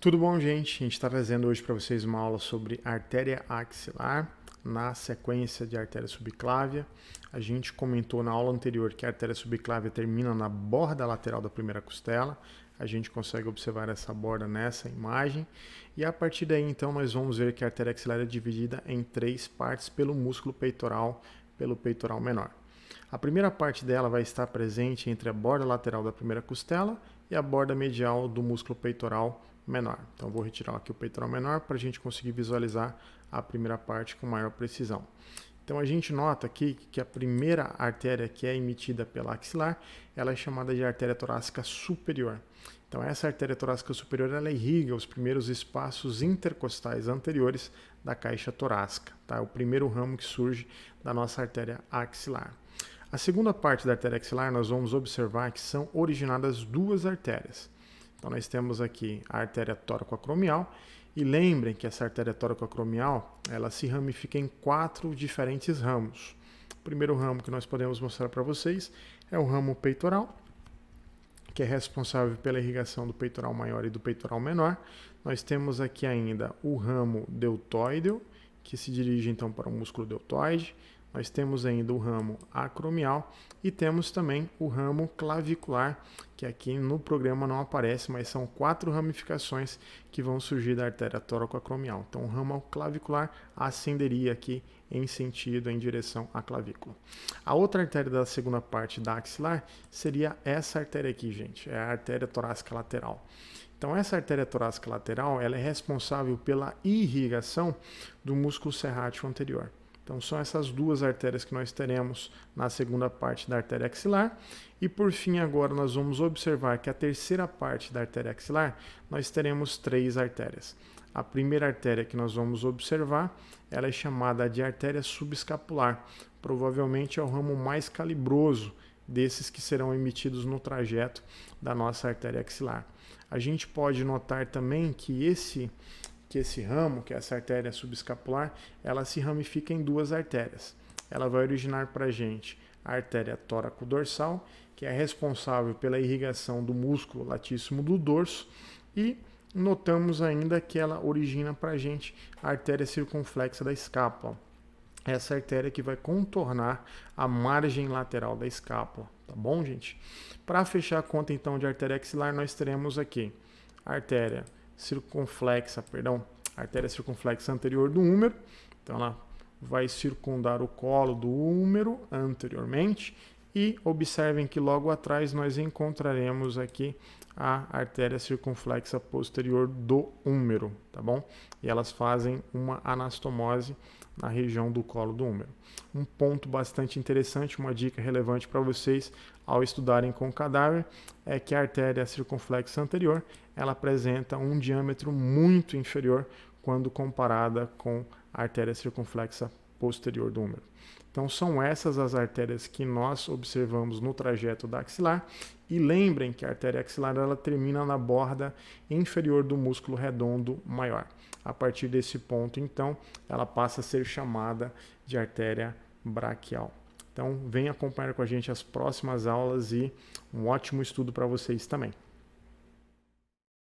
Tudo bom, gente? A gente está trazendo hoje para vocês uma aula sobre artéria axilar, na sequência de artéria subclávia. A gente comentou na aula anterior que a artéria subclávia termina na borda lateral da primeira costela. A gente consegue observar essa borda nessa imagem. E a partir daí, então, nós vamos ver que a artéria axilar é dividida em três partes pelo músculo peitoral, pelo peitoral menor. A primeira parte dela vai estar presente entre a borda lateral da primeira costela e a borda medial do músculo peitoral menor. Então, vou retirar aqui o peitoral menor para a gente conseguir visualizar a primeira parte com maior precisão. Então, a gente nota aqui que a primeira artéria que é emitida pela axilar, ela é chamada de artéria torácica superior. Então, essa artéria torácica superior, ela irriga os primeiros espaços intercostais anteriores da caixa torácica, tá? É o primeiro ramo que surge da nossa artéria axilar. A segunda parte da artéria axilar, nós vamos observar que são originadas duas artérias. Então, nós temos aqui a artéria tóraco-acromial, e lembrem que essa artéria tóraco-acromial, ela se ramifica em 4 diferentes ramos. O primeiro ramo que nós podemos mostrar para vocês é o ramo peitoral, que é responsável pela irrigação do peitoral maior e do peitoral menor. Nós temos aqui ainda o ramo deltoide, que se dirige então para o músculo deltoide. Nós temos ainda o ramo acromial e temos também o ramo clavicular, que aqui no programa não aparece, mas são 4 ramificações que vão surgir da artéria tóraco-acromial. Então, o ramo clavicular ascenderia aqui em sentido, em direção à clavícula. A outra artéria da segunda parte da axilar seria essa artéria aqui, gente, é a artéria torácica lateral. Então, essa artéria torácica lateral, ela é responsável pela irrigação do músculo serrátil anterior. Então, são essas duas artérias que nós teremos na segunda parte da artéria axilar. E, por fim, agora nós vamos observar que a terceira parte da artéria axilar, nós teremos 3 artérias. A primeira artéria que nós vamos observar, ela é chamada de artéria subescapular. Provavelmente é o ramo mais calibroso desses que serão emitidos no trajeto da nossa artéria axilar. A gente pode notar também que esse ramo, que é essa artéria subescapular, ela se ramifica em 2 artérias. Ela vai originar para a gente a artéria tóraco-dorsal, que é responsável pela irrigação do músculo latíssimo do dorso, e notamos ainda que ela origina para a gente a artéria circunflexa da escápula. Essa artéria que vai contornar a margem lateral da escápula, tá bom, gente? Para fechar a conta, então, de artéria axilar, nós teremos aqui a artéria artéria circunflexa anterior do húmero. Então, ela vai circundar o colo do húmero anteriormente. E observem que logo atrás nós encontraremos aqui a artéria circunflexa posterior do húmero, tá bom? E elas fazem uma anastomose na região do colo do húmero. Um ponto bastante interessante, uma dica relevante para vocês ao estudarem com o cadáver, é que a artéria circunflexa anterior, ela apresenta um diâmetro muito inferior quando comparada com a artéria circunflexa posterior do húmero. Então, são essas as artérias que nós observamos no trajeto da axilar. E lembrem que a artéria axilar, ela termina na borda inferior do músculo redondo maior. A partir desse ponto, então, ela passa a ser chamada de artéria braquial. Então, venha acompanhar com a gente as próximas aulas e um ótimo estudo para vocês também.